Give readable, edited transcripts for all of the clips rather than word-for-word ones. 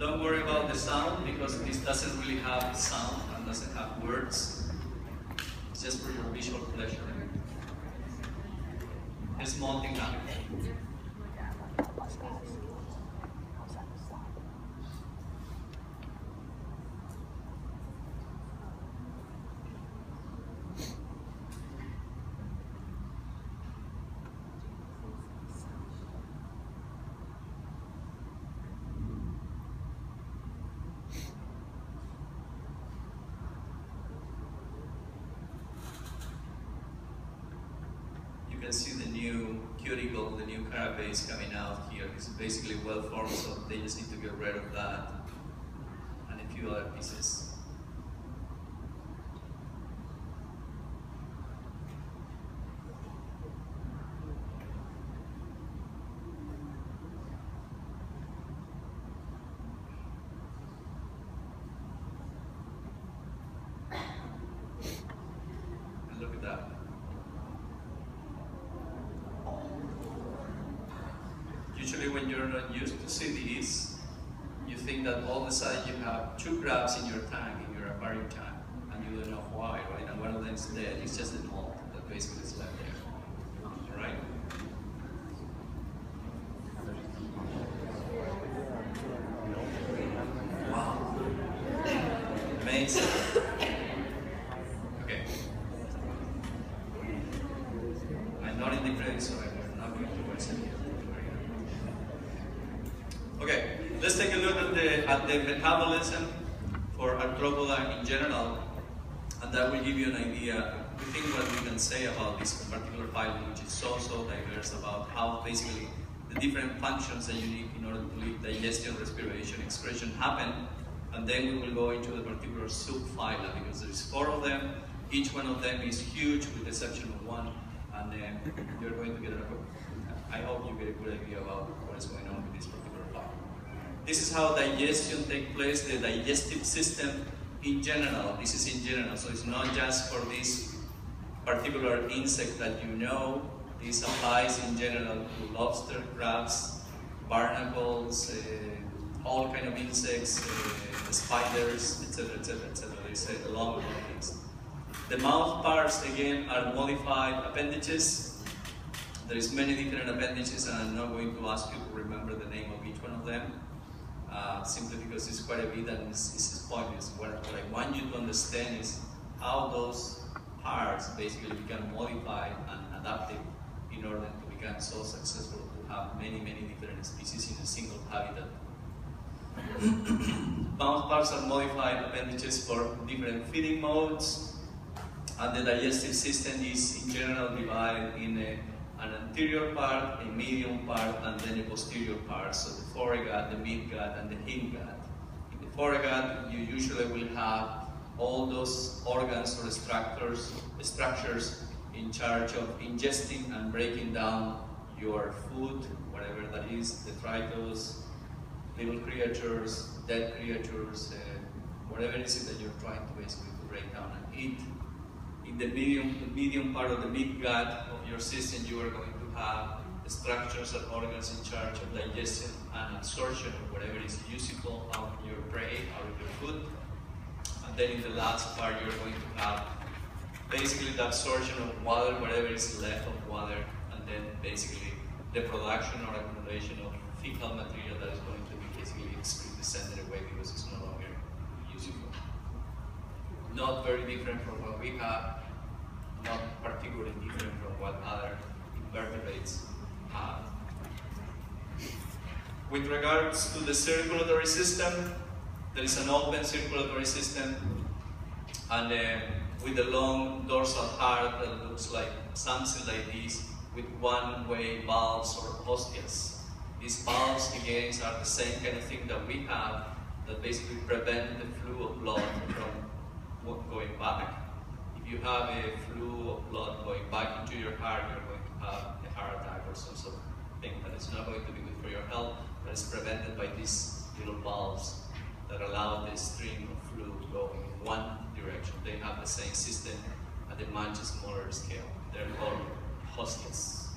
Don't worry about the sound because this doesn't really have sound and doesn't have words. It's just for your visual pleasure. A small thing happening. You can see the new cuticle, the new carapace coming out here. It's basically well formed, so they just need to get rid of that and a few other pieces. And look at that. Usually when you're not used to see these, you think that all of a sudden you have 2 crabs in your tank, in your aquarium tank, and you don't know why, right? And one of them is dead. It's just a mold that basically is left there, all right? Wow, amazing. Okay. I'm not in the grade, so I'm not going to waste any. Okay, let's take a look at the metabolism for Arthropoda in general, and that will give you an idea. I think what we can say about this particular phylum, which is so diverse, about how basically the different functions that you need in order to lead digestion, respiration, excretion happen, and then we will go into the particular subphyla because there's 4 of them. Each one of them is huge, with the exception of one, and you're going to get I hope you get a good idea about what is going on with this particular phylum. This is how digestion takes place, the digestive system in general. This is in general, so it's not just for this particular insect that you know. This applies in general to lobster, crabs, barnacles, all kind of insects, spiders, etc., etc., etc. There's a lot of things. The mouth parts, again, are modified appendages. There is many different appendages, and I'm not going to ask you to remember the name of each one of them, simply because it's quite a bit and it's pointless. What I want you to understand is how those parts basically become modified and adapted in order to become so successful to have many different species in a single habitat. Mouth parts are modified appendages for different feeding modes, and the digestive system is in general divided in an anterior part, a medium part, and then a posterior part. So the foregut, the midgut, and the hindgut. In the foregut, you usually will have all those organs or structures in charge of ingesting and breaking down your food, whatever that is, detritus, little creatures, dead creatures, whatever it is that you're trying to basically break down and eat. In the medium part of the midgut of your system, you are going to have the structures and organs in charge of digestion and absorption of whatever is usable out of your prey, out of your food. And then in the last part, you're going to have basically the absorption of water, whatever is left of water, and then basically the production or accumulation of fecal material that is going to be basically sent away because it's no longer useful. Not very different from what we have, not particularly different from what other invertebrates have. With regards to the circulatory system, there is an open circulatory system, and with a long dorsal heart that looks like something like this, with one-way valves or ostias. These valves, again, are the same kind of thing that we have that basically prevent the flow of blood from going back. If you have a flow of blood going back into your heart, you're going to have a heart attack or some sort of thing that is not going to be good for your health, but it's prevented by these little valves that allow the stream of fluid to go in one direction. They have the same system at a much smaller scale. They're called hostias.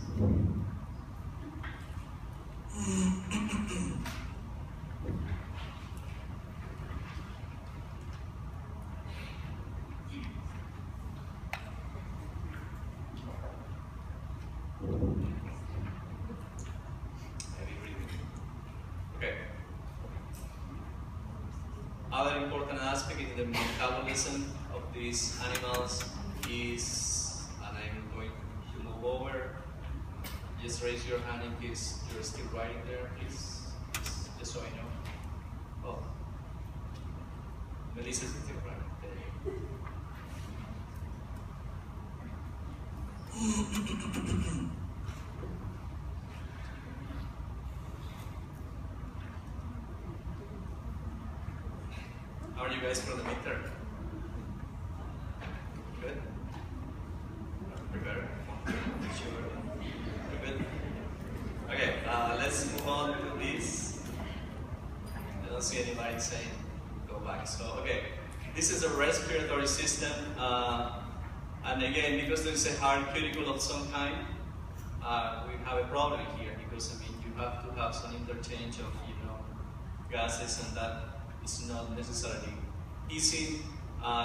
Other important aspect in the metabolism of these animals is, and I'm going to move over, just raise your hand in case you're still writing there, please, just so I know. Oh, Melissa's still writing. There you go. How are you guys for the midterm? Good? Prepared? Sure? You're good? Okay, let's move on to this. I don't see anybody saying go back. So, okay, this is a respiratory system. And again, because there is a hard cuticle of some kind, we have a problem here because, I mean, you have to have some interchange of, gases, and that is not necessarily easy.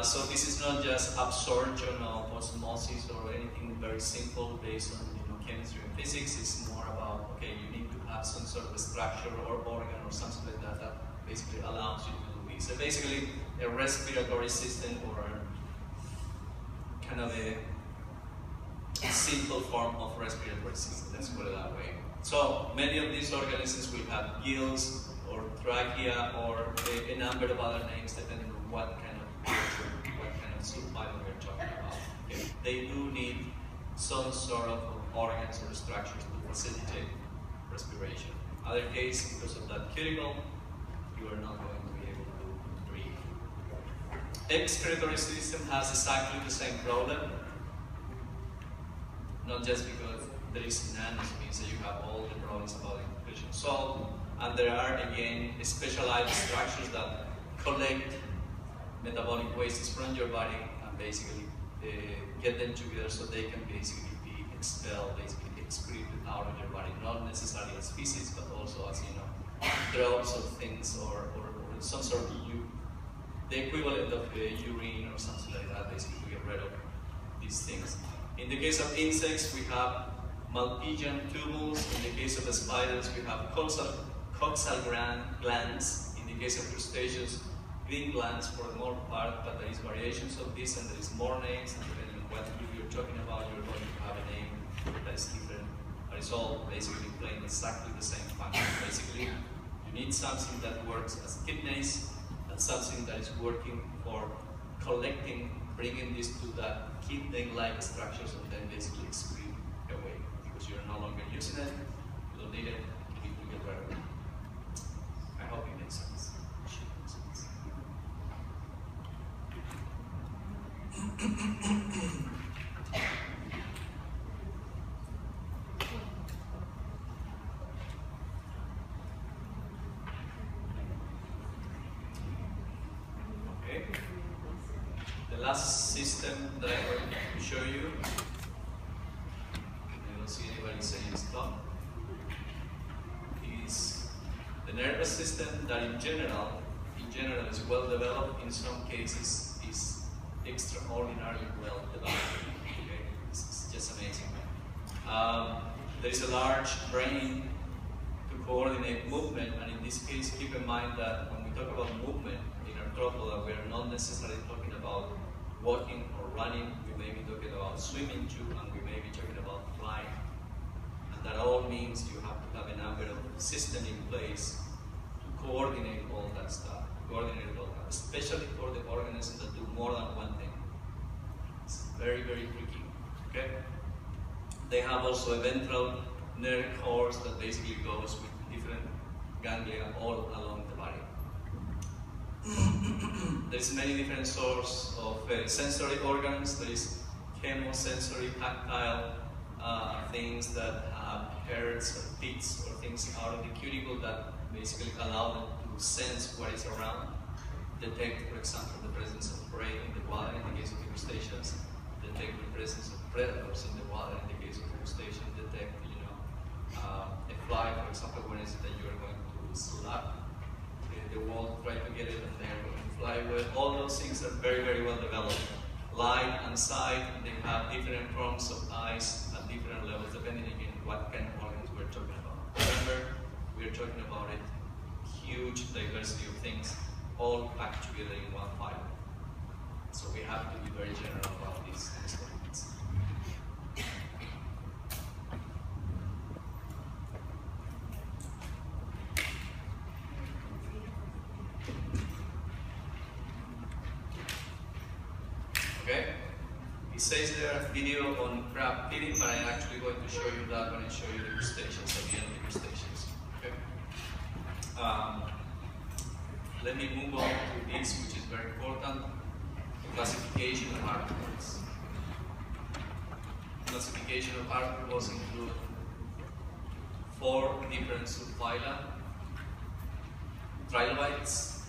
So this is not just absorption of osmosis or anything very simple based on chemistry and physics. It's more about, okay, you need to have some sort of a structure or organ or something like that that basically allows you to do this. So basically a respiratory system, or kind of a simple form of respiratory system, let's put it that way. So many of these organisms will have gills or trachea or a number of other names depending on what kind of creature, what kind of subphylum we're talking about. Okay. They do need some sort of organs or structures to facilitate respiration. Other case, because of that cuticle, you are not going to be able to breathe. Excretory system has exactly the same problem, not just because there is none, it means that you have all the problems about inclusion solved. And there are, again, specialized structures that collect metabolic wastes from your body and basically get them together so they can basically be expelled, basically excreted out of your body, not necessarily as feces, but also as, drops of things or some sort of the equivalent of urine or something like that, basically to get rid of these things. In the case of insects, we have Malpighian tubules. In the case of the spiders, we have coxal glands. In the case of crustaceans, green glands for the most part, but there is variations of this and there is more names, and depending on what group you're talking about, you're going to have a name that is different, but it's all basically playing exactly the same function. Basically, you need something that works as kidneys and something that is working for collecting, bringing this to that kidney-like structures and then basically excrete away, because you're no longer using it, you don't need it, you need to get rid of it. I hope it makes sense. It should make sense. Okay. The last system that I'm going to show you, I don't see anybody saying stop, is the nervous system that in general is well developed. In some cases is extraordinarily well developed. Okay? It's just amazing. There is a large brain to coordinate movement, and in this case keep in mind that when we talk about movement in Arthropoda, we are not necessarily talking about walking or running. We may be talking about swimming too, and we may be talking about flying. And that all means you have to have a number of systems in place to coordinate all that stuff, especially for the organisms that do more than one thing. It's very, very tricky. Okay? They have also a ventral nerve course that basically goes with different ganglia all along the body. There's many different sorts of sensory organs. There is chemosensory, tactile things that have hairs or pits or things out of the cuticle that basically allow them to sense what is around. Detect, for example, the presence of prey in the water in the case of the crustaceans. Detect the presence of predators in the water in the case of the crustacean. Detect, a fly, for example, when is it that you are going to slap the wall, try to get it, and they are going to fly away. All those things are very, very well developed. Light and sight, they have different forms of eyes at different levels, depending again what kind of organs we're talking about. Remember, we're talking about a huge diversity of things all packed together in one file. So we have to be very general about these statements. Okay? It says there video on crab feeding, but I'm actually going to show you that when I show you the crustaceans at the end of the crustaceans. Okay? Let me move on to this, which is very important. Classification of arthropods. Classification of arthropods include 4 different subphyla. Trilobites.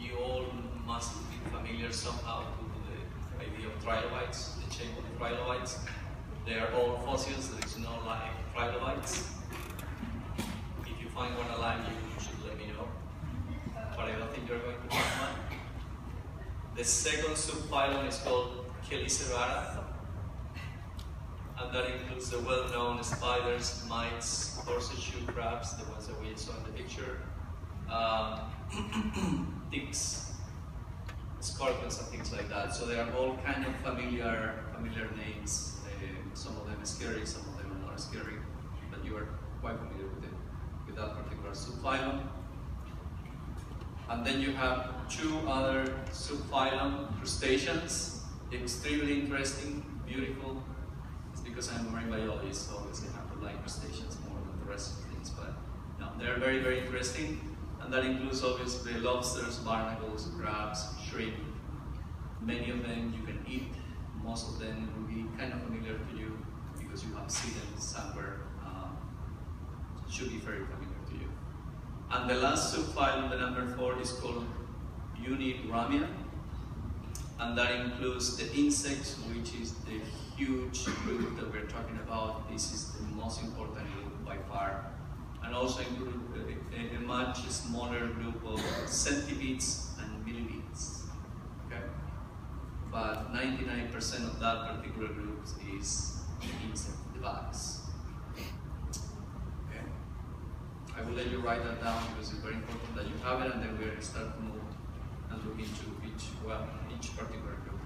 You all must be familiar somehow with the idea of trilobites, the shape of the trilobites. They are all fossils, there is no live trilobites. If you find one alive, you should let me know. But I don't think you're going to find one. The second subphylum is called Chelicerata, and that includes the well-known spiders, mites, horseshoe crabs, the ones that we saw in the picture, ticks, scorpions, and things like that. So they are all kind of familiar names. Some of them are scary, some of them are not scary, but you are quite familiar with that particular subphylum. And then you have 2 other subphylum crustaceans, extremely interesting, beautiful. It's because I'm a marine biologist, so obviously I have to like crustaceans more than the rest of things, but no, they're very, very interesting. And that includes obviously lobsters, barnacles, crabs, shrimp. Many of them you can eat. Most of them will be kind of familiar to you because you have seen them somewhere. Should be very familiar to you. And the last subphylum, the number 4, is called Uniramia, and that includes the insects, which is the huge group that we're talking about. This is the most important group by far, and also include a much smaller group of centipedes and millipedes. Okay, but 99% of that particular group is insect, the bugs. I will let you write that down because it's very important that you have it, and then we're going to start to move and look into each particular group.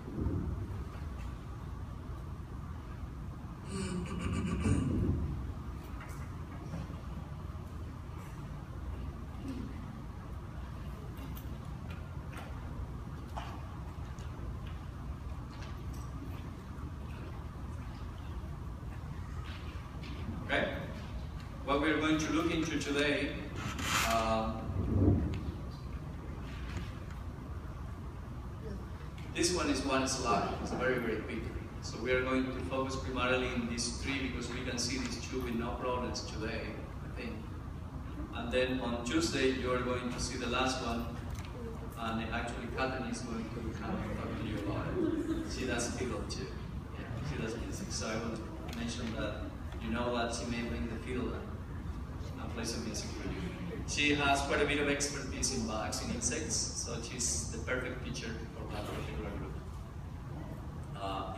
Okay? What we're going to look into today this one is one slide. It's very, very quick. So we are going to focus primarily in these 3 because we can see these 2 with no problems today, I think. And then on Tuesday you are going to see the last one, and actually Catherine is going to come and talk to you about it. She does fiddle too. Yeah, she does music. So I want to mention that you know that she may bring the fiddle and play some music for you. She has quite a bit of expertise in bugs, in insects, so she's the perfect teacher for that particular group.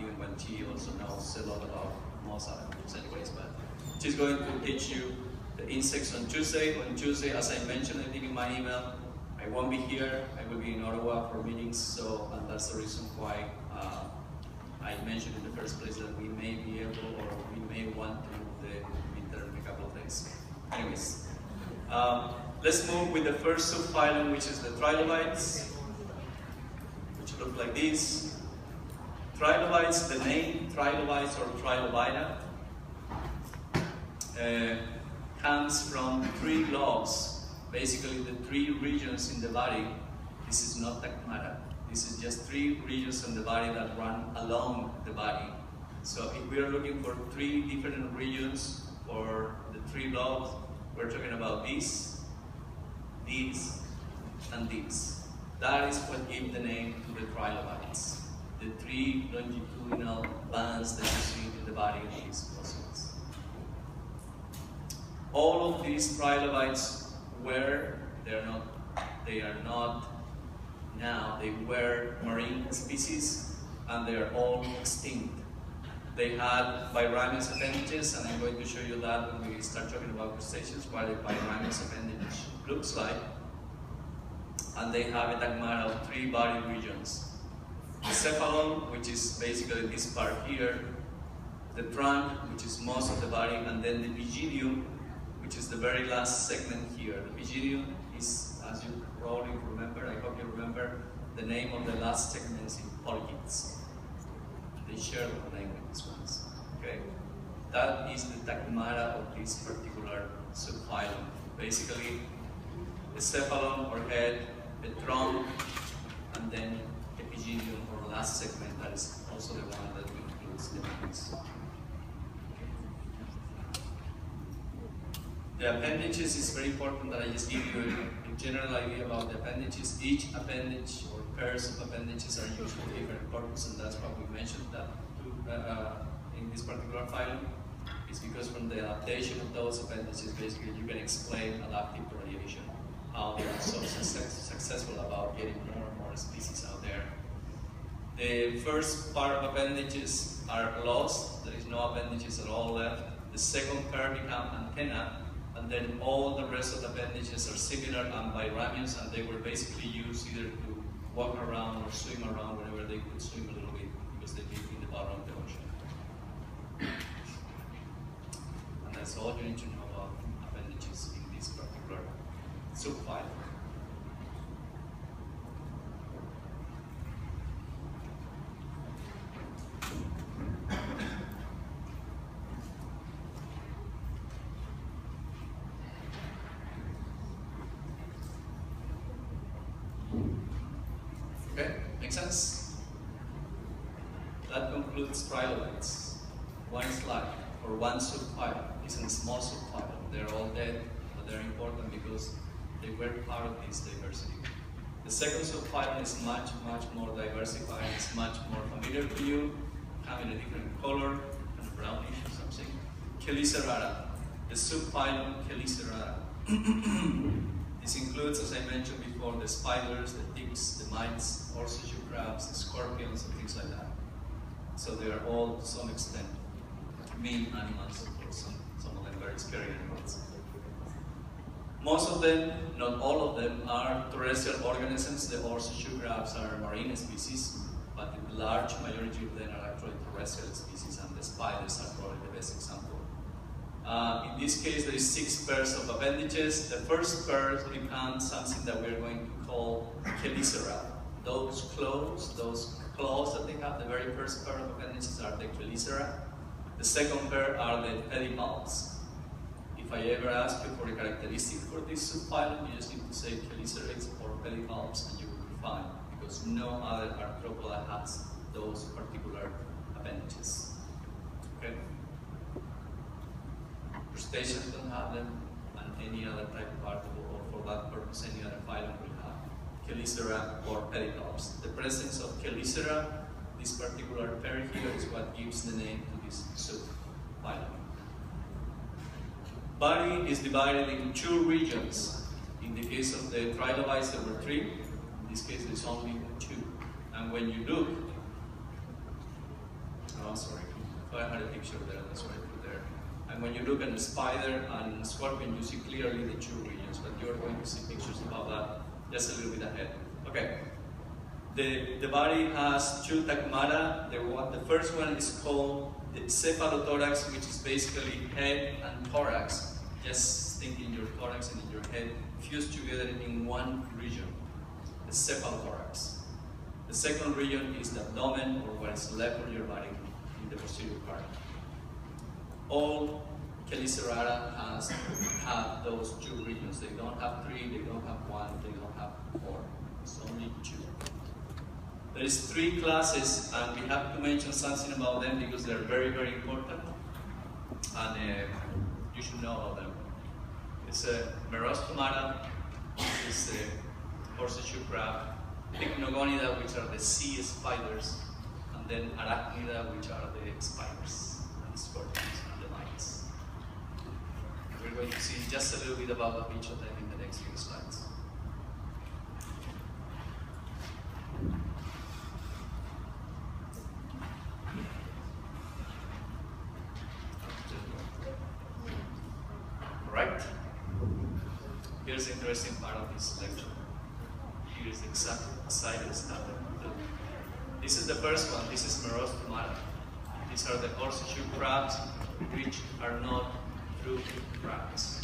Even when she also knows a lot about most other groups anyways, but she's going to teach you the insects on Tuesday. On Tuesday, as I mentioned, I think in my email, I won't be here. I will be in Ottawa for meetings, so and that's the reason why I mentioned in the first place that we may be able or we may want to move the midterm in a couple of days. Anyways, let's move with the first subphylum, which is the trilobites, which look like this. Trilobites, the name trilobites or trilobita comes from 3 lobes, basically the 3 regions in the body. This is not tagmata. This is just 3 regions in the body that run along the body. So if we are looking for 3 different regions for the 3 lobes, we're talking about this, and this. That is what gave the name to the trilobites. The 3 longitudinal bands that you see in the body of these fossils. All of these trilobites were, they are not now, they were marine species, and they are all extinct. They had biramous appendages, and I'm going to show you that when we start talking about crustaceans, what a biramous appendage looks like. and they have a tagmata of 3 body regions. The cephalon, which is basically this part here, the trunk, which is most of the body, and then the pygidium, which is the very last segment here. The pygidium is, as you probably remember, I hope you remember, the name of the last segments in polychaetes. They share the name with these ones. Okay? That is the tagmata of this particular subphylum. Basically, the cephalon or head, the trunk, and then the pygidium or last segment, that is also the one that includes the wings. The appendages is very important that I just give you a general idea about the appendages. Each appendage or pairs of appendages are used for different purposes, and that's why we mentioned that in this particular phylum. It's because from the adaptation of those appendages, basically you can explain adaptive variation, how they are so successful about getting more and more species out there. The first part of appendages are lost. There is no appendages at all left. The second pair become antenna, and then all the rest of the appendages are similar and biramous, and they were basically used either to walk around or swim around whenever they could swim a little bit, because they live in the bottom of the ocean. And that's all you need to know about appendages in this particular subphylum. Okay, make sense? That concludes trilobites. One slide, or one subphylum. It's a small subphylum. They're all dead, but they're important because they were part of this diversity. The second subphylum is much, much more diversified. It's much more familiar to you, having a different color, kind of brownish or something. Chelicerata, the subphylum Chelicerata. This includes, as I mentioned before, the spiders, the ticks, the mites, horseshoe crabs, the scorpions, and things like that. So they are all, to some extent, mean animals, of course, some of them very scary animals. Most of them, not all of them, are terrestrial organisms. The horseshoe crabs are marine species, but the large majority of them are actually terrestrial species, and the spiders are probably the best example. In this case, there is 6 pairs of appendages. The first pair becomes something that we're going to call chelicera. Those claws that they have, the very first pair of appendages are the chelicera. The second pair are the pedipalps. If I ever ask you for a characteristic for this subphylum, you just need to say chelicerates or pedipalps and you will be fine, because no other arthropoda has those particular appendages. Okay? Crustaceans don't have them, and any other type of arthropod, or for that purpose, any other phylum will have chelicera or pedipalps. The presence of chelicera, this particular pair here, is what gives the name to this subphylum. Body is divided in 2 regions. In the case of the trilobites, there were 3. In this case, there's only 2. And when you look, oh, sorry, I had a picture there, that's what I put there. And when you look at the spider and scorpion, you see clearly the 2 regions, but you're going to see pictures about that just a little bit ahead. Okay. The body has 2 tagmata. The first one is called the cephalothorax, which is basically head and thorax. Just think in your thorax and in your head fused together in one region, the cephalothorax. The second region is the abdomen, or what is left of your body in the posterior part. All Chelicerata have those 2 regions. They don't have 3, they don't have 1, they don't have 4. It's only 2. There is 3 classes, and we have to mention something about them because they're very, very important, and you should know about them. It's a Merostomata, which is the horseshoe crab, Pycnogonida, which are the sea spiders, and then Arachnida, which are the spiders, and the scorpions, and the mites. We're going to see just a little bit about each of them in the next few slides. Right. Here's the interesting part of this lecture. here is exactly beside this tablet. This is the first one. This is Arthropoda. These are the horseshoe crabs, which are not true crabs.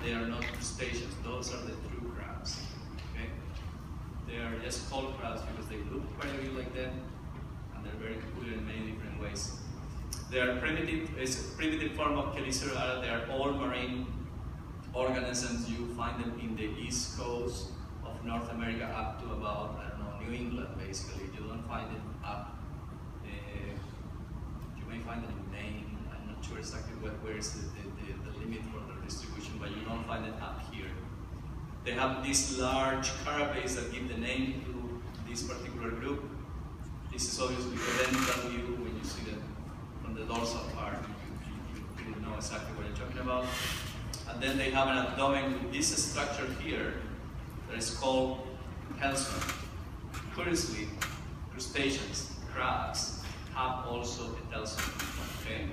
They are not crustaceans. Those are the true crabs. Okay? They are just called crabs because they look quite a bit like them, and they're very peculiar in many different ways. They are primitive. It's a primitive form of Cheliceraria. They are all marine organisms. You find them in the east coast of North America up to about, I don't know, New England basically. You don't find them up. You may find them in Maine. I'm not sure exactly where is the limit for their distribution, but you don't find it up here. They have these large carapace that give the name to this particular group. This is obviously the ventral view. When you see them from the dorsal part, you know exactly what you're talking about. And then they have an abdomen with this structure here that is called telson. Curiously, crustaceans, crabs, have also a telson. Okay?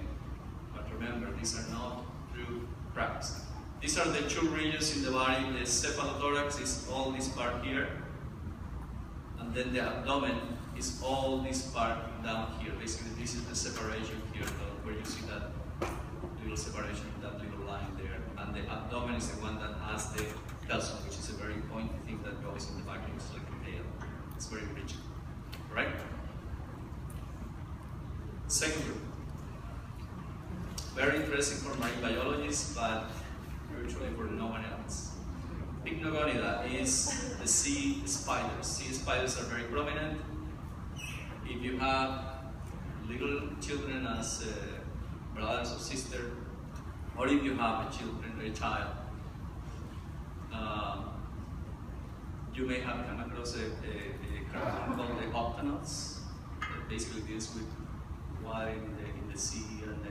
But remember, these are not true crabs. These are the two regions in the body. The cephalothorax is all this part here, and then the abdomen is all this part down here. Basically, this is the separation here, where you see that little separation, that little line there. And the abdomen is the one that has the telson, which is a very pointy thing that goes in the back. It's like a tail. It's very rich. Right? Second group. Very interesting for marine biologists, but virtually for no one else. Pycnogonida is the sea spiders. Sea spiders are very prominent. If you have little children as brothers or sisters, or if you have a child, you may have come across a cartoon called the octonauts. That basically deals with water in the sea, and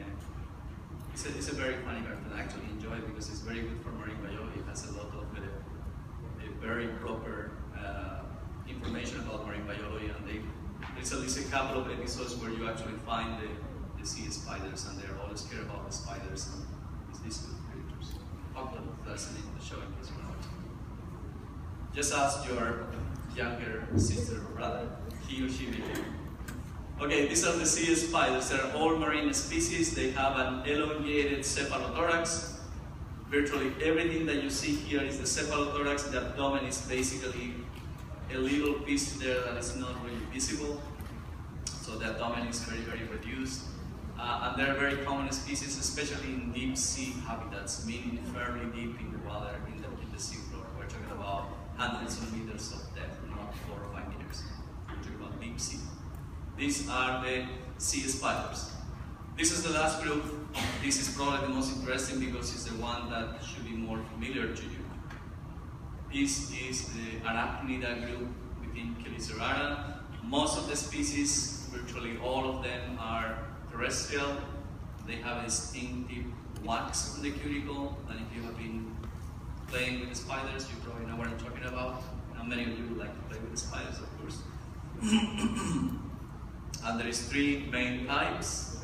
it's a very funny cartoon. I actually enjoy it because it's very good for marine biology. It has a lot of very proper information about marine biology, and there's at least a couple of episodes where you actually find the sea spiders, and they're all scared about the spiders and these good creatures. Octonauts, that's the name of the show in case you're not. Just ask your younger sister or brother, he or she may know. Okay, these are the sea spiders. They're all marine species. They have an elongated cephalothorax. Virtually everything that you see here is the cephalothorax. The abdomen is basically a little piece there that is not really visible. So the abdomen is very, very reduced. And they're very common species, especially in deep sea habitats, meaning fairly deep in the water, in the sea floor. We're talking about hundreds of meters of depth, not 4 or 5 meters. We're talking about deep sea. These are the sea spiders. This is the last group. This is probably the most interesting because it's the one that should be more familiar to you. This is the Arachnida group within Cheliceraria. Most of the species, virtually all of them, are terrestrial. They have a distinctive wax on the cuticle, and if you have been playing with the spiders, you probably know what I'm talking about. And many of you like to play with the spiders, of course. And there is 3 main types,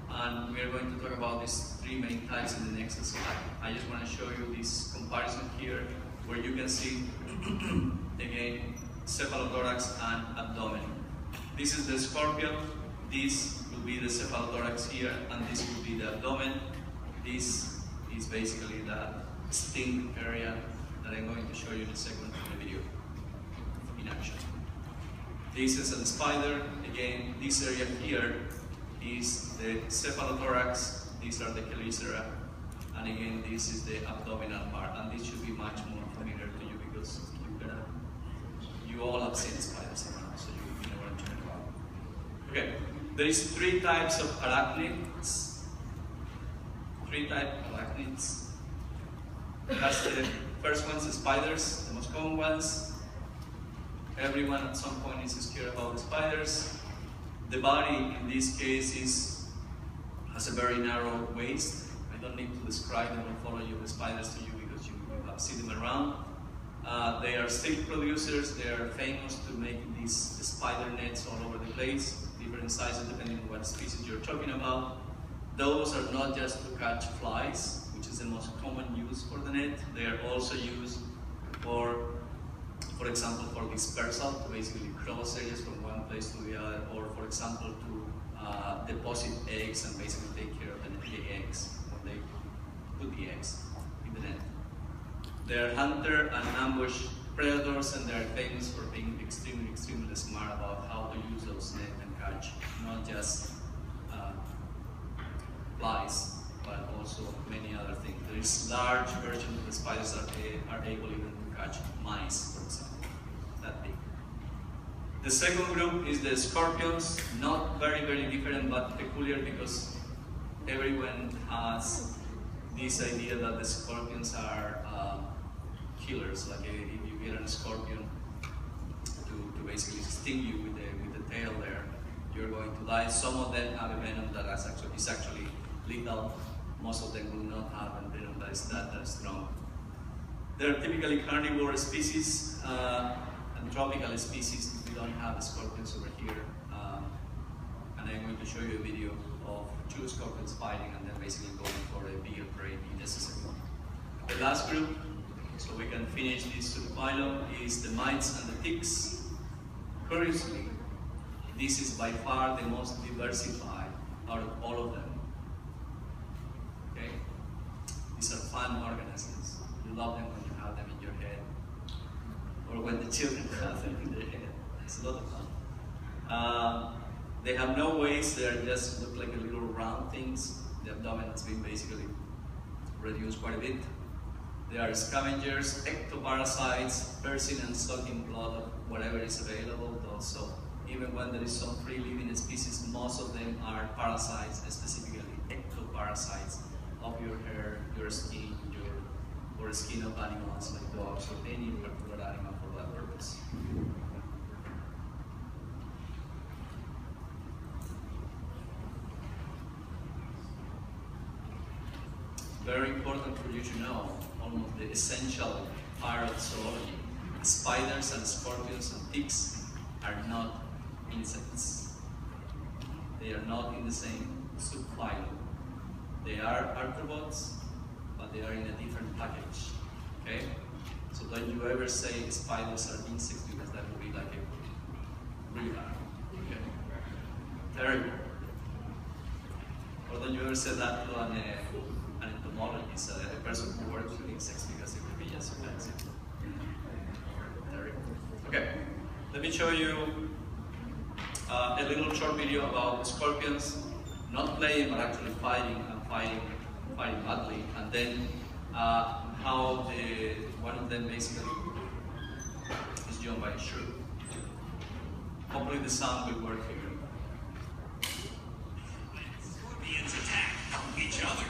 and we are going to talk about these 3 main types in the next slide. I just want to show you this comparison here, where you can see, again, cephalothorax and abdomen. This is the scorpion. This will be the cephalothorax here, and this will be the abdomen. This is basically the sting area that I'm going to show you in a second in the video in action. This is a spider. Again, this area here is the cephalothorax. These are the chelicera. And again, this is the abdominal part. And this should be much more familiar to you because you all have seen spiders around, so you know what I'm talking about. Okay, there is 3 types of arachnids. 3 types of arachnids. That's the first ones, the spiders, the most common ones. Everyone at some point is scared about spiders. The body, in this case, has a very narrow waist. I don't need to describe them or follow you the spiders to you because you have seen them around. They are silk producers. They are famous to make these spider nets all over the place, different sizes depending on what species you're talking about. Those are not just to catch flies, which is the most common use for the net. They are also used for for example, for dispersal, to basically cross areas from one place to the other, or for example, to deposit eggs and basically take care of the eggs when they put the eggs in the net. They're hunter and ambush predators, and they're famous for being extremely, extremely smart about how to use those nets and catch not just flies, but also many other things. There is large versions of the spiders that are able even to catch mice, for example, that big. The second group is the scorpions, not very, very different, but peculiar because everyone has this idea that the scorpions are killers. Like if you get a scorpion to basically sting you with the tail there, you're going to die. Some of them have a venom that is actually lethal. Most of them will not have a venom that is that strong. They're typically carnivore species and tropical species. We don't have scorpions over here. And I'm going to show you a video of 2 scorpions fighting and then basically going for a bigger prey if necessary. The last group, so we can finish this phylum, is the mites and the ticks. Curiously, this is by far the most diversified out of all of them. Okay? These are fun organisms. You love them when you have them in your head, or when the children have them in their head. It's a lot of fun. They have no waist, they just look like a little round things. The abdomen has been basically reduced quite a bit. They are scavengers, ectoparasites, piercing and sucking blood of whatever is available. So even when there is some free living species, most of them are parasites, specifically ectoparasites of your hair, your skin, or skin of animals like dogs or any particular animal for that purpose. Very important for you to know, almost the essential part of zoology. Spiders and scorpions and ticks are not insects. They are not in the same subphylum. They are arthropods, but they are in a different package. Okay? So don't you ever say spiders are insects, because that would be like a really bad. Okay? Terrible. Or don't you ever say that to an entomologist, a person who works with insects, because it would be just offensive. Terrible. Okay, let me show you a little short video about scorpions, not playing but actually fighting badly, and then how one of them basically is joined by a shrew. Hopefully the sound will work here. Scorpions attack each other.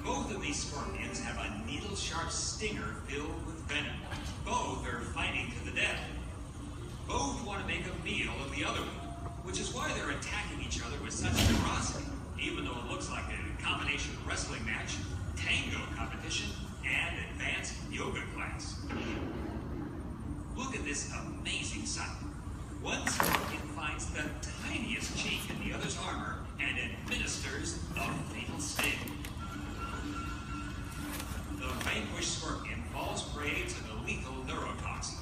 Both of these scorpions have a needle-sharp stinger filled with venom. Both are fighting to the death. Both want to make a meal of the other one, which is why they're attacking each other with such ferocity, even though it looks like a combination wrestling match, tango competition, and advanced yoga class. Look at this amazing sight. One scorpion finds the tiniest chink in the other's armor and administers a fatal sting. The vanquished scorpion falls prey to the lethal neurotoxin.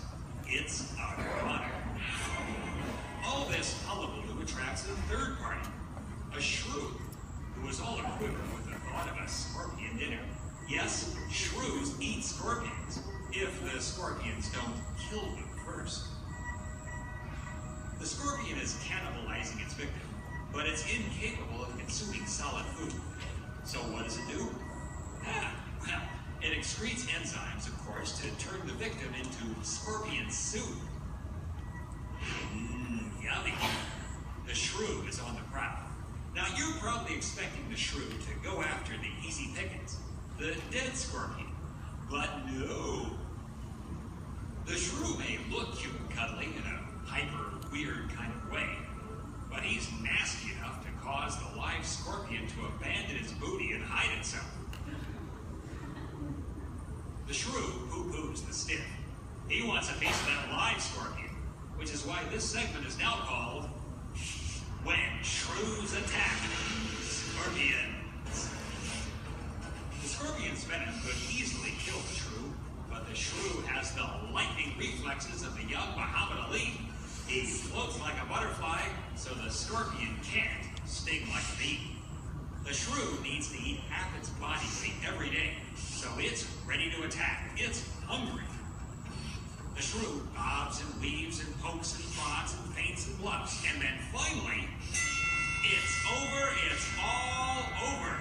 It's ironic. All this hullabaloo attracts a third party, a shrew, who is all aquiver with the thought of a scorpion dinner. Yes, shrews eat scorpions, if the scorpions don't kill them first. The scorpion is cannibalizing its victim, but it's incapable of consuming solid food. So what does it do? Well, it excretes enzymes, of course, to turn the victim into scorpion soup. Yummy. The shrew is on the prowl. Now, you're probably expecting the shrew to go after the easy pickings, the dead scorpion. But no. The shrew may look cute and cuddly in a hyper-weird kind of way, but he's nasty enough to cause the live scorpion to abandon its booty and hide itself. The shrew poo-poos the stiff. He wants a piece of that live scorpion, which is why this segment is now called When Shrews Attack Scorpions. The scorpion's venom could easily kill the shrew, but the shrew has has the lightning reflexes of the young Muhammad Ali. He floats like a butterfly, so the scorpion can't sting like a bee. The shrew needs to eat half its body weight every day, so it's ready to attack. It's hungry. The shrew bobs and weaves and pokes and prods and feints and bluffs, and then finally, it's over. It's all over.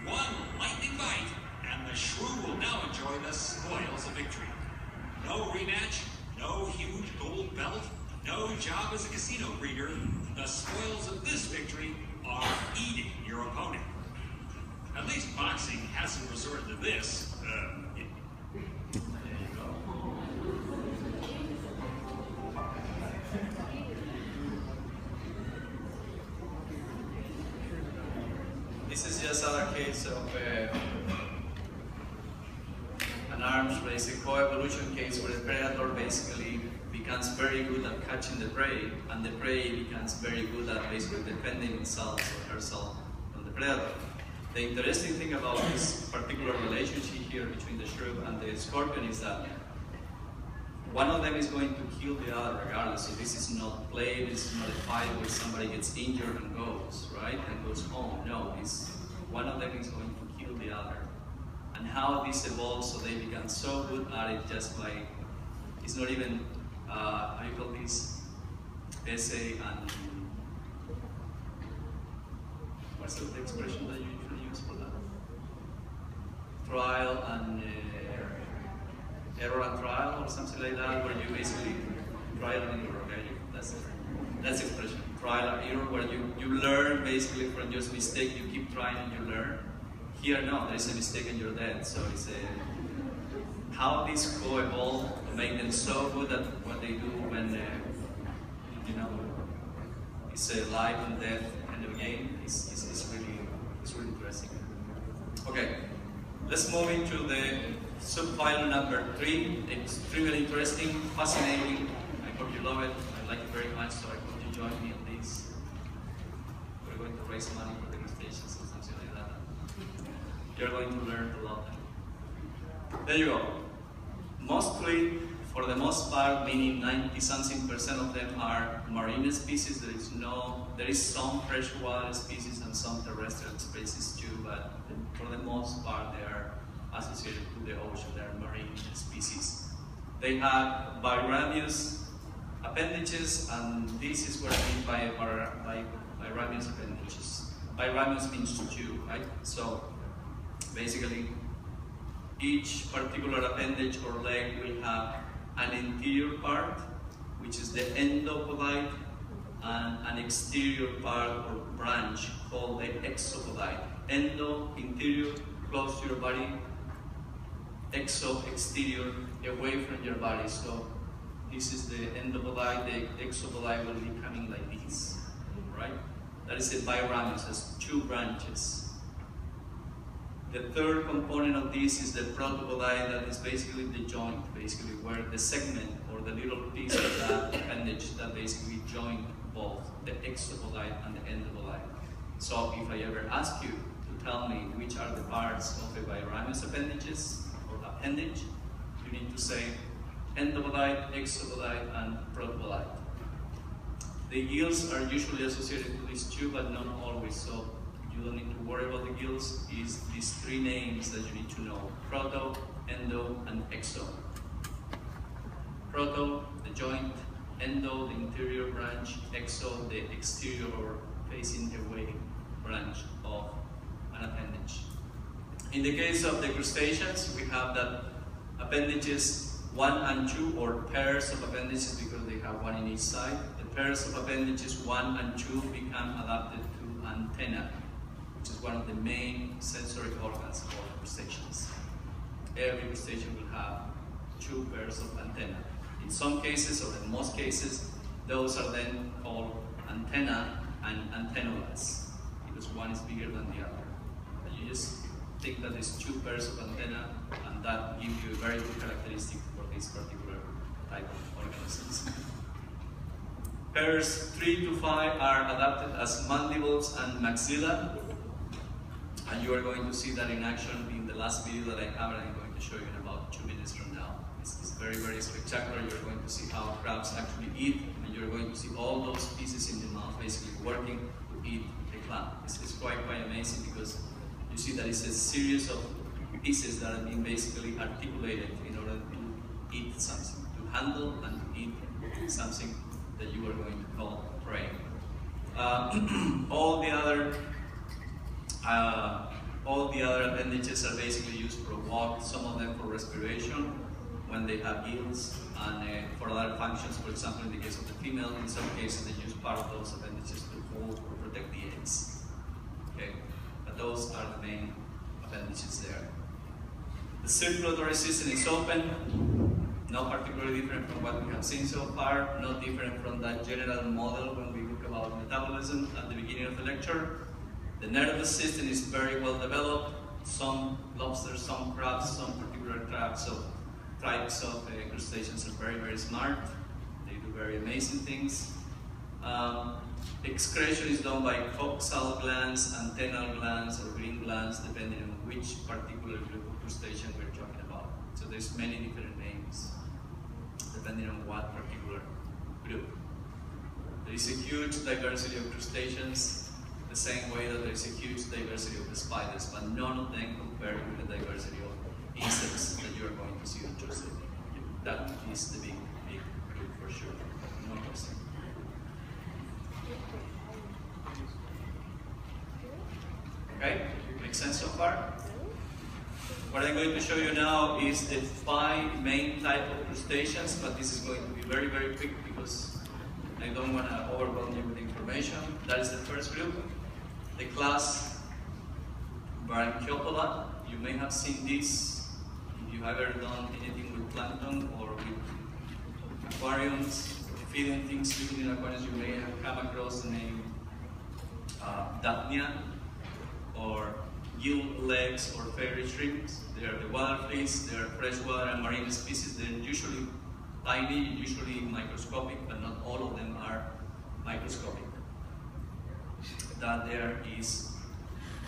One lightning bite, and the shrew will now enjoy the spoils of victory. No rematch, no huge gold belt, no job as a casino breeder. The spoils of this victory are eating your opponent. At least boxing hasn't resorted to this. There you go. This is just another case of an arms race, a coevolution case where the predator basically becomes very good at catching the prey, and the prey becomes very good at basically defending himself or herself from the predator. The interesting thing about this particular relationship here between the shrew and the scorpion is that one of them is going to kill the other regardless. So this is not play, this is not a fight where somebody gets injured and goes, right? And goes home. No, one of them is going to kill the other. And how this evolves so they become so good at it just by, it's not even, how you call this, essay and, what's the expression that you usually use for that? Trial and error and trial or something like that, where you basically trial and error, okay? That's the expression. Trial and error, where you learn basically from just mistake, you keep trying and you learn. Here, no, there is a mistake and you're dead. So it's how these co-evolve to make them so good at what they do when, you know, it's a life and death kind of game. It's really interesting. Okay, let's move into the subphylum number 3. Extremely interesting, fascinating. I hope you love it. I like it very much, so I hope you join me on this. We're going to raise money for the crustaceans or something like that. You're going to learn a lot. There you go. Mostly, for the most part, meaning 90-something% of them are marine species. There is some freshwater species and some terrestrial species too, but for the most part, they are associated with the ocean. They are marine species. They have biramous appendages, and this is what I mean by biramous appendages. Biramous means two, right? So basically, each particular appendage or leg will have an interior part, which is the endopodite, and an exterior part or branch called the exopodite. Endo, interior, close to your body. Exo, exterior, away from your body. So this is the endopodite, the exopodite will be coming like this, right? That is a biramous, has two branches. The third component of this is the protopodite, that is basically the joint, basically where the segment or the little piece of that appendage that basically join both the exopodite and the endopodite. So if I ever ask you to tell me which are the parts of a biramous appendages or appendage, you need to say endopodite, exopodite, and protopodite. The gills are usually associated with these two, but not always. So you don't need to worry about the gills. Is these three names that you need to know: proto, endo, and exo. Proto, the joint; endo, the interior branch; exo, the exterior or facing away branch of an appendage. In the case of the crustaceans, we have that appendages 1 and 2, or pairs of appendages because they have one in each side. The pairs of appendages 1 and 2 become adapted to antenna, which is one of the main sensory organs of crustaceans. Every crustacean will have 2 pairs of antennae. In some cases, or in most cases, those are then called antenna and antennulus, because one is bigger than the other. And you just think that there's 2 pairs of antenna, and that gives you a very good characteristic for this particular type of organisms. Pairs 3 to 5 are adapted as mandibles and maxilla, and you are going to see that in action in the last video that I have, and I'm going to show you in about 2 minutes from now. It's very very, very spectacular. You're going to see how crabs actually eat, and you're going to see all those pieces in the mouth basically working to eat the clam. It's quite amazing because you see that it's a series of pieces that are being basically articulated in order to eat something, to handle and to eat something that you are going to call prey. All the other appendages are basically used for walk, some of them for respiration when they have gills, and for other functions. For example, in the case of the female, in some cases they use part of those appendages to hold or protect the eggs. Okay, but those are the main appendages there. The circulatory system is open, not particularly different from what we have seen so far, not different from that general model when we look about metabolism at the beginning of the lecture. The nervous system is very well developed. Some lobsters, some crabs, some particular types of crustaceans are very, very smart. They do very amazing things. Excretion is done by coxal glands, antennal glands, or green glands, depending on which particular group of crustacean we're talking about. So there's many different names, depending on what particular group. There is a huge diversity of crustaceans, the same way that there is a huge diversity of the spiders, but none of them compared with the diversity of insects that you are going to see on Tuesday. That is the big group for sure. No question. Okay, makes sense so far? What I'm going to show you now is the 5 main types of crustaceans, but this is going to be very, very quick because I don't want to overwhelm you with information. That is the first group. The class Arthropoda. You may have seen this if you have ever done anything with plankton or with aquariums, feeding things living in aquariums. You may have come across the name Daphnia or gill legs or fairy shrimps. They are the water fleas. They are freshwater and marine species. They're usually tiny, usually microscopic, but not all of them are microscopic. That there is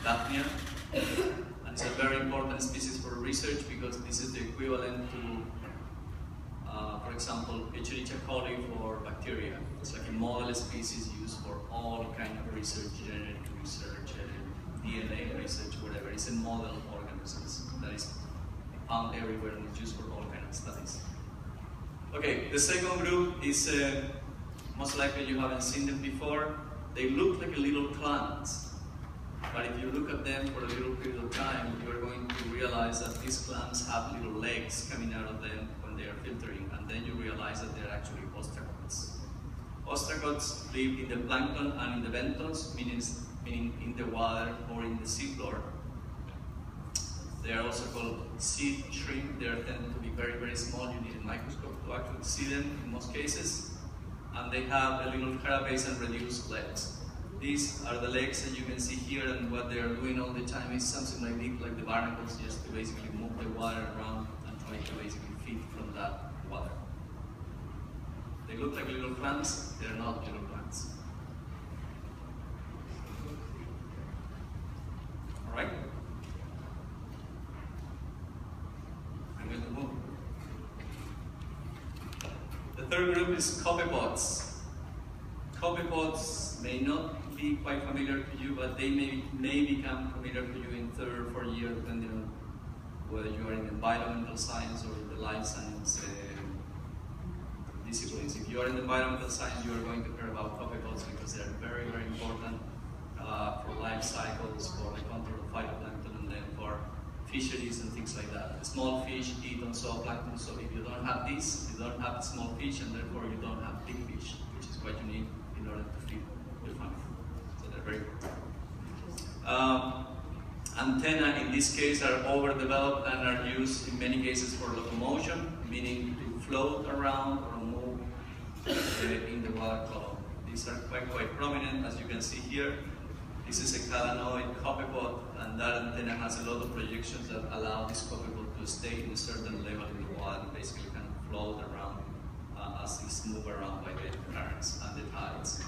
Daphnia, and it's a very important species for research because this is the equivalent to, for example, Escherichia coli for bacteria. It's like a model species used for all kind of research, genetic research, DNA research, whatever. It's a model organism that is found everywhere and is used for all kinds of studies. Okay, the second group is most likely you haven't seen them before. They look like little clams, but if you look at them for a little period of time, you're going to realize that these clams have little legs coming out of them when they are filtering, and then you realize that they're actually ostracods. Ostracods live in the plankton and in the benthos, meaning in the water or in the seafloor. They are also called sea shrimp. They are tended to be very, very small. You need a microscope to actually see them in most cases. And they have a little carapace and reduced legs. These are the legs that you can see here, and what they are doing all the time is something like the barnacles, just to basically move the water around and try to basically feed from that water. They look like little plants, they're not little plants. Alright? I'm going to move. The third group is copepods. Copepods may not be quite familiar to you, but they may become familiar to you in 3rd or 4th year, depending on whether you are in environmental science or the life science disciplines. If you are in environmental science, you are going to hear about copepods because they are very, very important for life cycles, for the control of phytoplankton, and then for fisheries and things like that. The small fish eat on zooplankton, so if you don't have this, you don't have small fish, and therefore you don't have big fish, which is what you need in order to feed your family. So they're very important. Antennae in this case are overdeveloped and are used in many cases for locomotion, meaning to float around or move in the water column. These are quite prominent, as you can see here. This is a calanoid copepod, and that antenna has a lot of projections that allow this copepod to stay in a certain level in the water and basically kind of float around as it's moved around by the currents and the tides.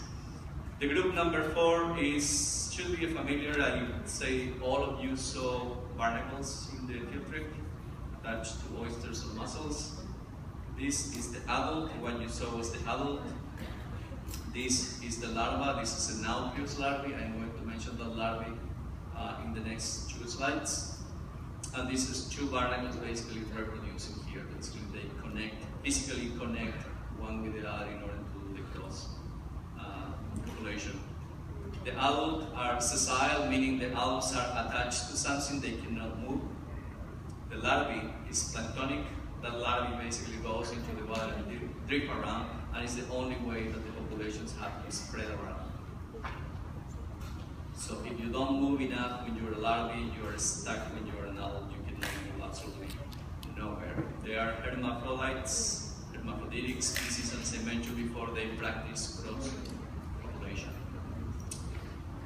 The group number 4 should be familiar. I would say all of you saw barnacles in the field trip attached to oysters or mussels. This is the adult. The one you saw was the adult. This is the larva. This is a nauplius larvae. I'm going to mention that larvae in the next 2 slides. And this is 2 barnacles basically reproducing here. Basically, they physically connect one with the other in order to do the cross population. The adults are sessile, meaning the adults are attached to something, they cannot move. The larvae is planktonic. That larvae basically goes into the water and drip around, and it's the only way that the populations have to spread around. So if you don't move enough when you're a larvae, you're stuck when you're an adult, you cannot move absolutely nowhere. They are hermaphrodites, hermaphroditic species, and as I mentioned before, they practice cross population.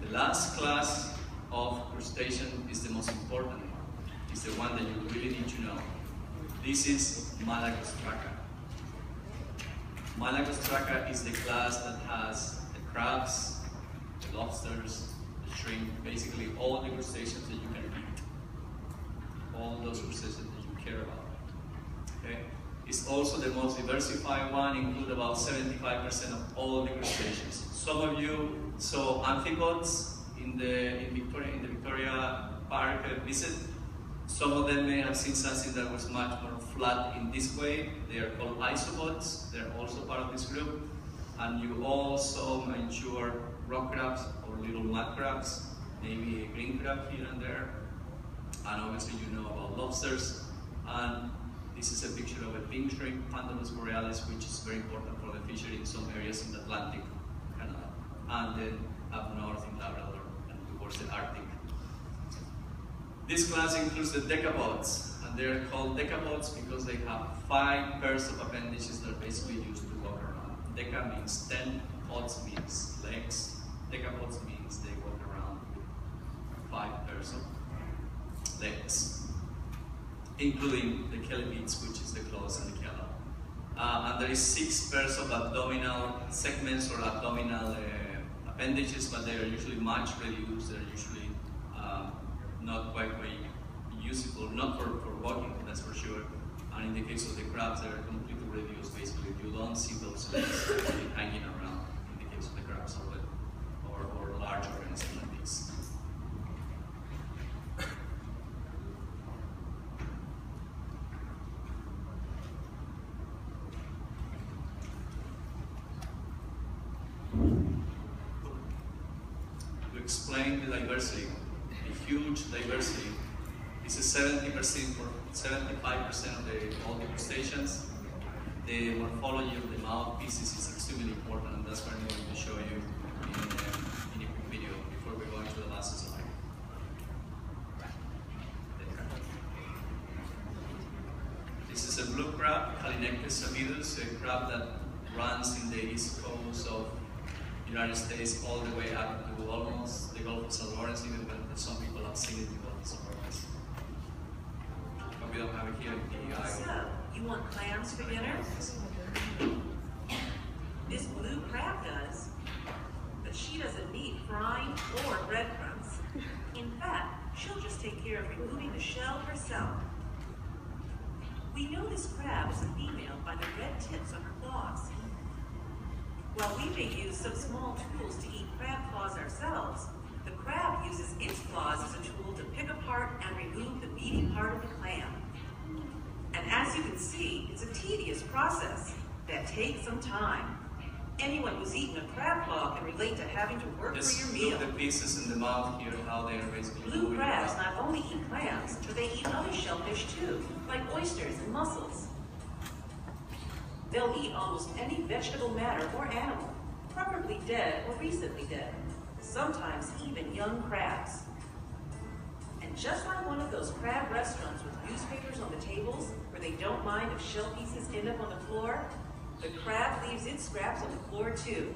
The last class of crustacean is the most important one. It's the one that you really need to know. This is Malacostraca. Malacostraca is the class that has the crabs, the lobsters, the shrimp, basically all the crustaceans that you can eat. All those crustaceans that you care about. Okay? It's also the most diversified one, include about 75% of all the crustaceans. Some of you saw amphipods in the Victoria Park visit. Some of them may have seen something that was much more flat in this way. They are called isopods. They're also part of this group. And you also mature rock crabs or little mud crabs, maybe a green crab here and there. And obviously you know about lobsters. And this is a picture of a pink shrimp, Pandulus borealis, which is very important for the fishery in some areas in the Atlantic, Canada, and then up north in Labrador and towards the Arctic. This class includes the decapods, and they're called decapods because they have 5 pairs of appendages that are basically used to walk around. Deca means 10, pods means legs, decapods means they walk around with 5 pairs of legs, including the chelipeds, which is the claws and the chelp. And there is 6 pairs of abdominal segments or abdominal appendages, but they are usually much reduced. They're usually not quite very useful, not for walking, that's for sure. And in the case of the crabs, they're completely reduced. Basically, you don't see those legs hanging around in the case of the crabs or large organisms like this. To explain the diversity, a huge diversity, is a 70% or 75% of all the crustaceans. The morphology of the mouthpieces is extremely important, and that's what I'm going to show you in a quick video before we go into the last slide. This is a blue crab, Calinectes avidus, a crab that runs in the east coast of the United States all the way up to almost the Gulf of St. Lawrence, even when some people have seen it in the Gulf of St. Lawrence. But we don't have it here in the eye. So, you want clams for dinner? This blue crab does, but she doesn't need frying or breadcrumbs. In fact, she'll just take care of removing the shell herself. We know this crab is a female by the red tips on her claws. While we may use some small tools to eat crab claws ourselves, the crab uses its claws as a tool to pick apart and remove the meaty part of the clam. And as you can see, it's a tedious process that takes some time. Anyone who's eaten a crab claw can relate to having to work Just for your meal. look the pieces in the mouth here, how they are basically Blue moving crabs around. not only eat clams, but they eat other shellfish too, like oysters and mussels. They'll eat almost any vegetable matter or animal, preferably dead or recently dead, sometimes even young crabs. And just like one of those crab restaurants with newspapers on the tables, where they don't mind if shell pieces end up on the floor, the crab leaves its scraps on the floor too.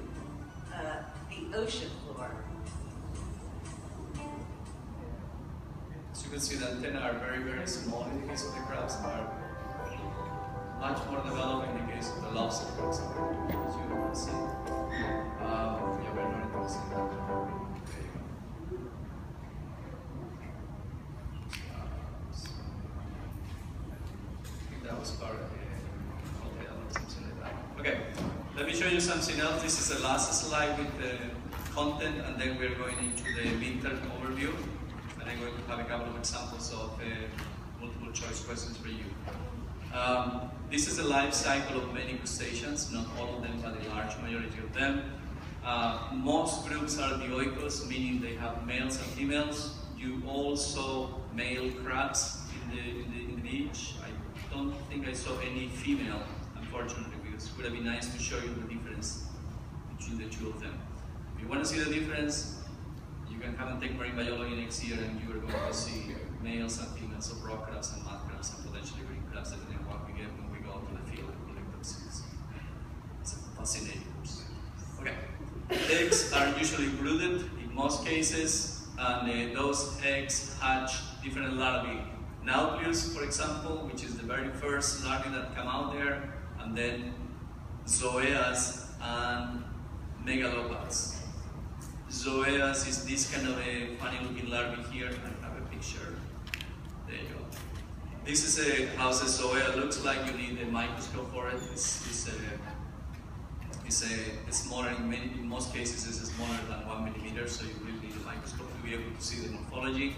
The ocean floor. As you can see, the antennae are very, very small in the case of the crabs, and are much more developed in the case of the lobster, for example, as you can see. Yeah, we're not interested in that. There you go. I think that was part of the hotel. me show you something else. This is the last slide with the content, and then we're going into the midterm overview. And I'm going to have a couple of examples of multiple choice questions for you. This is the life cycle of many crustaceans, not all of them, but a large majority of them. Most groups are dioicous, meaning they have males and females. You also male crabs in the beach. I don't think I saw any female, unfortunately, because it would have been nice to show you the difference between the two of them. If you want to see the difference, you can come and take marine biology next year, and you are going to see males and females of rock crabs and mud crabs and potentially green crabs, depending on what we get when we go to the field and collect those seeds. It's fascinating. Okay. Eggs are usually brooded in most cases, and those eggs hatch different larvae. Nauplius, for example, which is the very first larvae that come out there, and then zoeas and megalopods. Zoeas is this kind of a funny looking larvae here. I have a picture. There you go. This is how the zoea looks like. You need a microscope for it. It's smaller in most cases. It's smaller than 1 millimeter, so you really need a microscope to be able to see the morphology.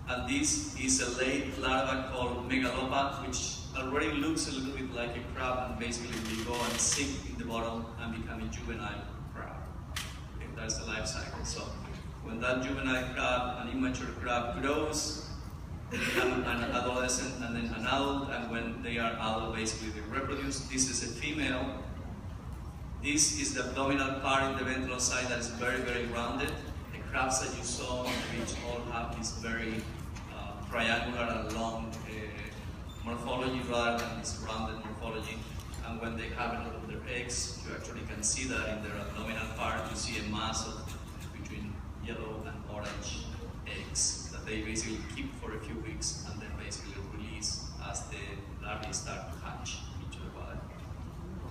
And this is a late larva called megalopod, which already looks a little bit like a crab, and basically will go and sink in the bottom and become a juvenile crab. Okay, that's the life cycle. So when that juvenile crab, an immature crab, grows, they become an adolescent and then an adult, and when they are adult, basically they reproduce. This is a female. This is the abdominal part in the ventral side that is very, very rounded. The crabs that you saw on the beach all have this very triangular and long morphology rather than this rounded morphology. And when they have a lot of their eggs, you actually can see that in their abdominal part. You see a mass of between yellow and orange eggs that they basically keep for a few weeks and then basically release as the larvae start to hatch into the water.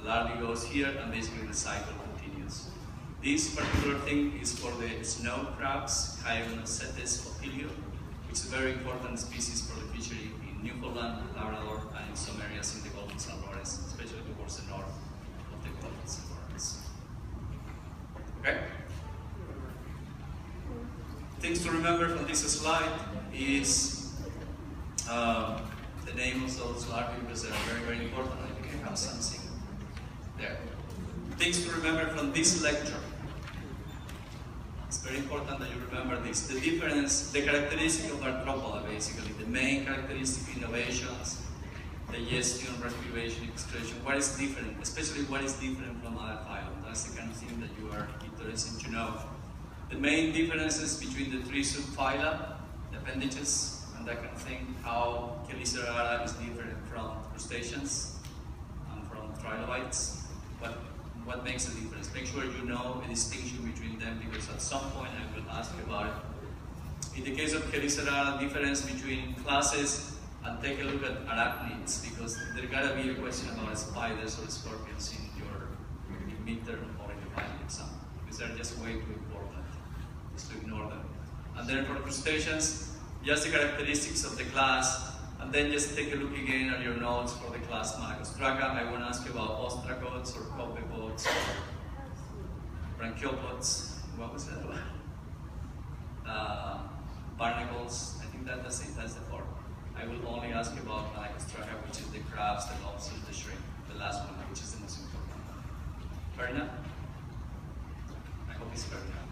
The larvae goes here and basically the cycle continues. This particular thing is for the snow crabs, Caeonocetes opilio, which is a very important species for the fishery in Newfoundland, Labrador, and in some areas in the Gulf of St. Lawrence, especially towards the north of the Gulf of St. Lawrence. Okay? Things to remember from this slide is the name of those larvae, because they are very, very important. I think I have something there. Things to remember from this lecture. It's very important that you remember this. The difference, the characteristic of Arthropoda, basically, the main characteristic, innovations, digestion, respiration, excretion, what is different, especially what is different from other phylum. That's the kind of thing that you are interested to know. The main differences between the three subphyla, the appendages, and that kind of thing, how Chelicerata is different from crustaceans and from trilobites. What makes the difference? Make sure you know a distinction between them, because at some point I will ask about it. In the case of Chelicerata, difference between classes, and take a look at arachnids, because there gotta be a question about spiders or scorpions in your midterm or in the final exam, because they're just way too important, just to ignore them. And then for crustaceans, just the characteristics of the class, and then just take a look again at your notes for the class Malacostraca. I want to ask you about ostracods or copepods or branchiopods. What was that one? Barnacles. I think that's it. That's the form. I will only ask you about Malacostraca, which is the crabs, the lobsters, the shrimp. The last one, which is the most important. Fair enough? I hope it's fair enough.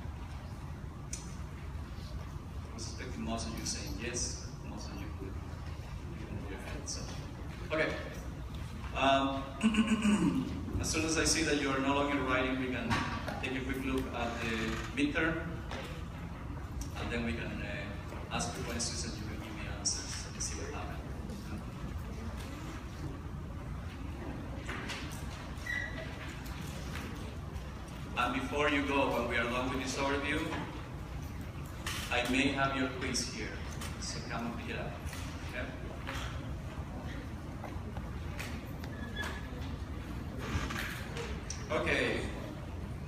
I was expecting most of you saying yes, most of you would. So, okay. As soon as I see that you are no longer writing, we can take a quick look at the midterm, and then we can ask you questions and you can give me answers and see what happened. And before you go, when we are done with this overview, I may have your quiz here, so come and pick it up. Okay? Okay,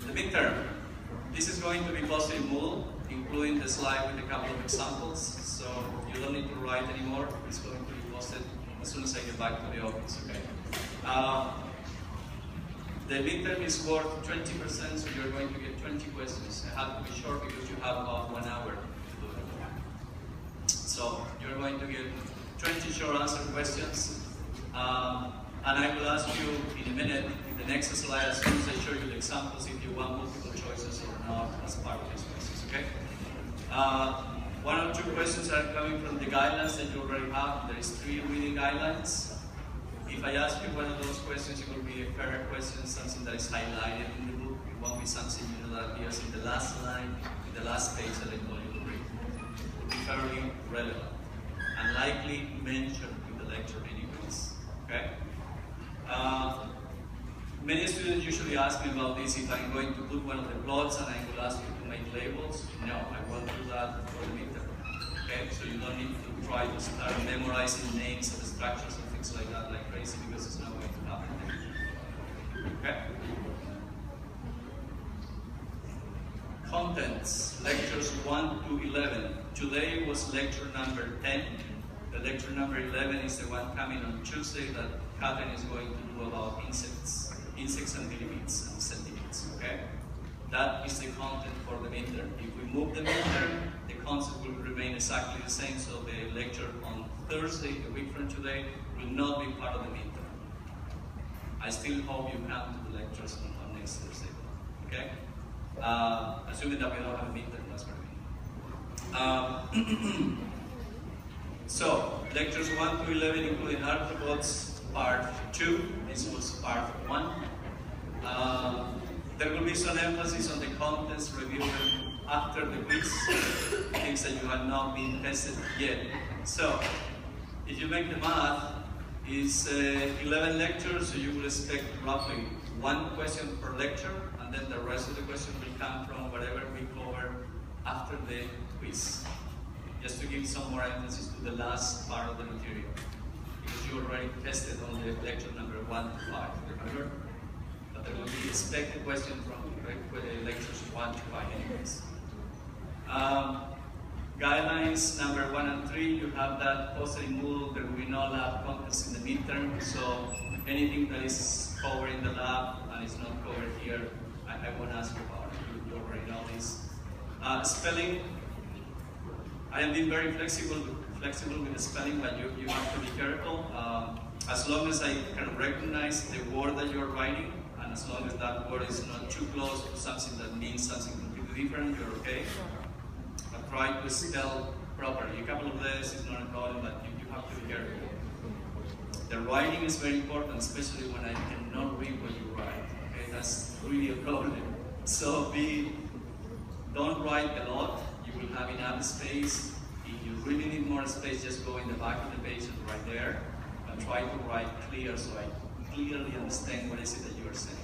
the midterm. This is going to be posted in Moodle, including the slide with a couple of examples, so you don't need to write anymore. It's going to be posted as soon as I get back to the office, okay? The midterm is worth 20%, so you're going to get 20 questions. I have to be short because you have about 1 hour to do it. So you're going to get 20 short answer questions. And I will ask you in a minute, in the next slide, as soon as I show you the examples, if you want multiple choices or not as part of these questions, okay? 1 or 2 questions are coming from the guidelines that you already have. There is 3 reading guidelines. If I ask you one of those questions, it will be a fairer question, something that is highlighted in the book. It won't be something that appears in the last line, in the last page that I told you to read. It will be fairly relevant and likely mentioned in the lecture anyways, okay? Many students usually ask me about this, if I'm going to put one of the plots and I will ask you to make labels. No, I won't do that for the midterm. Okay, so you don't need to try to start memorizing names of structures and things like that like crazy, because it's not going to happen. Okay? Contents, lectures 1 to 11. Today was lecture number 10. The lecture number 11 is the one coming on Tuesday that Catherine is going to do about insects and millipedes and centipedes, okay? That is the content for the midterm. If we move the midterm, the concept will remain exactly the same, so the lecture on Thursday, a week from today, will not be part of the midterm. I still hope you come to the lectures on next Thursday, okay? Assuming that we don't have a midterm, that's what I mean. So, lectures 1 to 11, including arthropods, part 2. This was part 1. There will be some emphasis on the contents reviewed after the quiz, things that you have not been tested yet. So, if you make the math, it's 11 lectures, so you will expect roughly 1 question per lecture, and then the rest of the questions will come from whatever we cover after the quiz. Just to give some more emphasis to the last part of the material, because you already tested on the lecture number 1 to 5, remember? But there will be expected questions from lectures 1 to 5 anyways. Guidelines number 1 and 3, you have that posted in Moodle. There will be no lab contents in the midterm, so anything that is covered in the lab and is not covered here, I won't ask you about it. You already know this. Spelling, I am being very flexible with the spelling, but you have to be careful. As long as I can recognize the word that you're writing, and as long as that word is not too close to something that means something completely different, you're okay. But try to spell properly. A couple of letters is not a problem, but you have to be careful. The writing is very important, especially when I cannot read what you write. Okay, that's really a problem. So don't write a lot. You will have enough space. If you really need more space, just go in the back of the page and right there. And try to write clear so I clearly understand what is it that you are saying.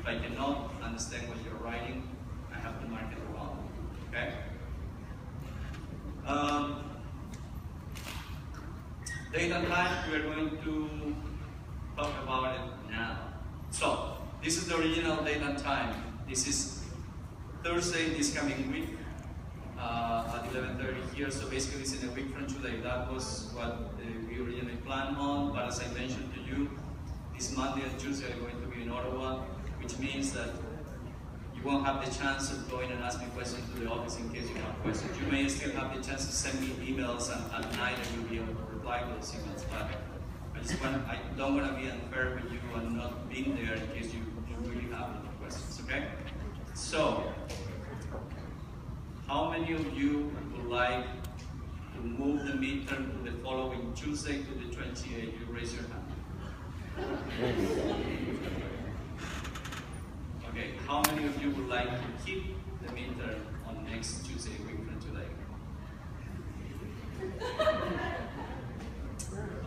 If I cannot understand what you're writing, I have to mark it wrong. Okay? Date and time, we are going to talk about it now. So, this is the original date and time. This is Thursday, this coming week. At 11:30 here, so basically it's in a week from today. That was what we originally planned on, but as I mentioned to you, this Monday and Tuesday are going to be in Ottawa, which means that you won't have the chance of going and asking questions to the office in case you have questions. You may still have the chance to send me emails, and at night I will be able to reply to those emails, but I don't want to be unfair with you and not being there in case you really have any questions, okay? So, how many of you would like to move the midterm to the following Tuesday to the 28th? You raise your hand. Okay, how many of you would like to keep the midterm on next Tuesday, a week from today?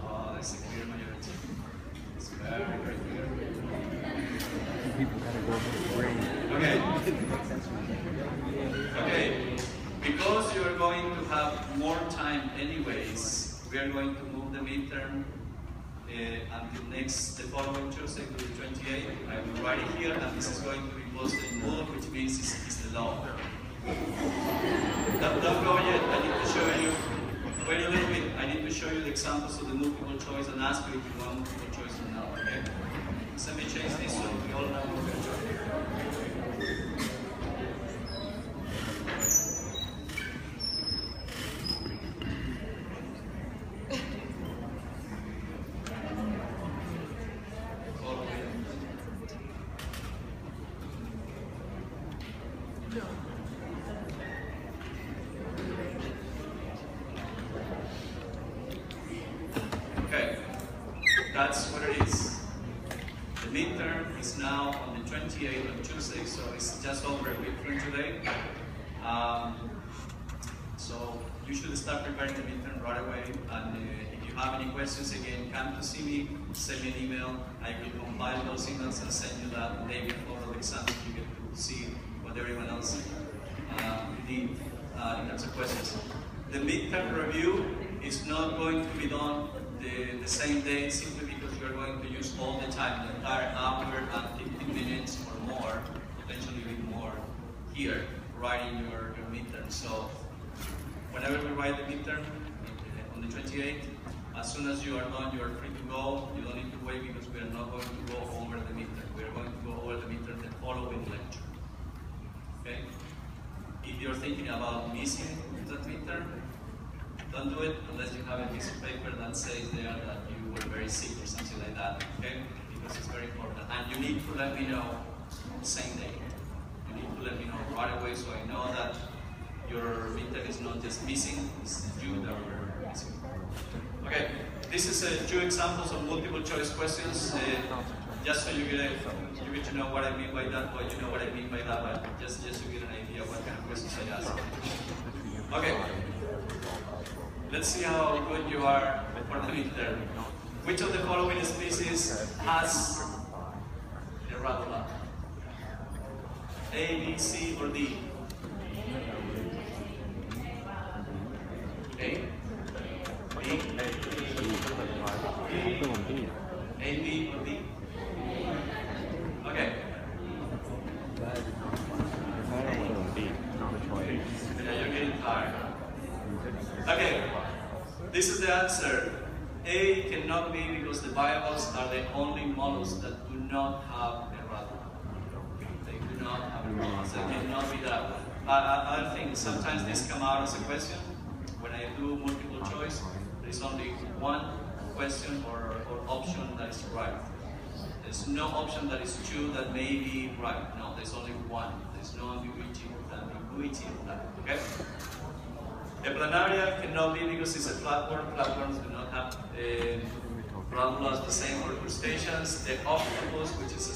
Oh, that's a clear majority. It's very, very clear. People gotta go to the brain. Okay. Okay. Because you are going to have more time anyways, we are going to move the midterm until the following Tuesday to the 28th. I will write it here, and this is going to be posted in Moodle, which means it's the law. Don't go yet. I need to show you. Wait a little bit. I need to show you the examples of the multiple choice and ask you if you want multiple choice or not. Okay? So let me change this so we all know. The midterm is now on the 28th on Tuesday, so it's just over a week from today. So you should start preparing the midterm right away. And if you have any questions, again, come to see me, send me an email. I will compile those emails and send you that the day before the exam. You get to see what everyone else did in terms of questions. The midterm review is not going to be done the same day, simply because you're going to use all the time, the entire hour and 15 minutes or more, potentially even more, here, writing your midterm. So whenever we write the midterm on the 28th, as soon as you are done, you are free to go. You don't need to wait, because we are not going to go over the midterm. We are going to go over the midterm the following lecture. Okay? If you're thinking about missing that midterm, don't do it unless you have a piece of paper that says there that you were very sick or something like that, okay? Because it's very important. And you need to let me know the same day. You need to let me know right away, so I know that your midterm is not just missing, it's you that were missing. Okay, this is 2 examples of multiple choice questions. Just so you get to know what I mean by that, but you know what I mean by that, but just to get an idea of what kind of questions I ask. Okay. Let's see how good you are for the midterm. Which of the following species has a radula? A, B, C, or D? A? B? A, B, or D? Okay. Yeah, you're getting tired. Okay, this is the answer. A cannot be, because the bivalves are the only mollusks that do not have a radula. They do not have a radula, so it cannot be that. Other things, sometimes this come out as a question. When I do multiple choice, there is only one question or option that is right. There's no option that is true that may be right. No, there's only one. There's no ambiguity of that. Okay? A planaria cannot be, because it's a flatworm. Flatworms do not have radulas, the same for crustaceans. The octopus, which is a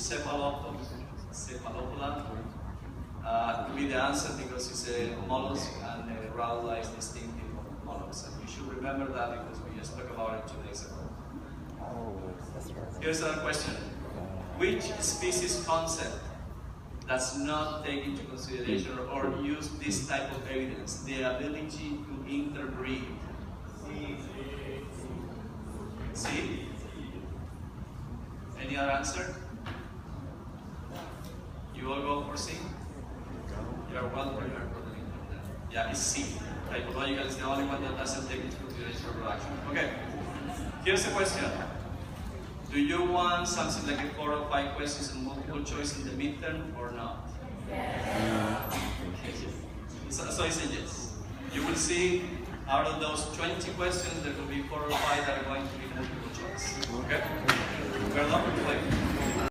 cephalopoda, could be the answer, because it's a mollusk and the radula is distinctive of mollusks. And you should remember that, because we just talked about it 2 days ago. Here's another question. Which species concept does not take into consideration or use this type of evidence, the ability to interbreed? C? Any other answer? You all go for C? You are well prepared for the midterm. Yeah, it's C. Typological is the only one that doesn't take into consideration reproduction. Okay, here's the question. Do you want something like a 4 or 5 questions and multiple choice in the midterm or not? Yeah. So it's a yes. You will see out of those 20 questions, there will be 4 or 5 that are going to be multiple choice. Okay? We're not going to play.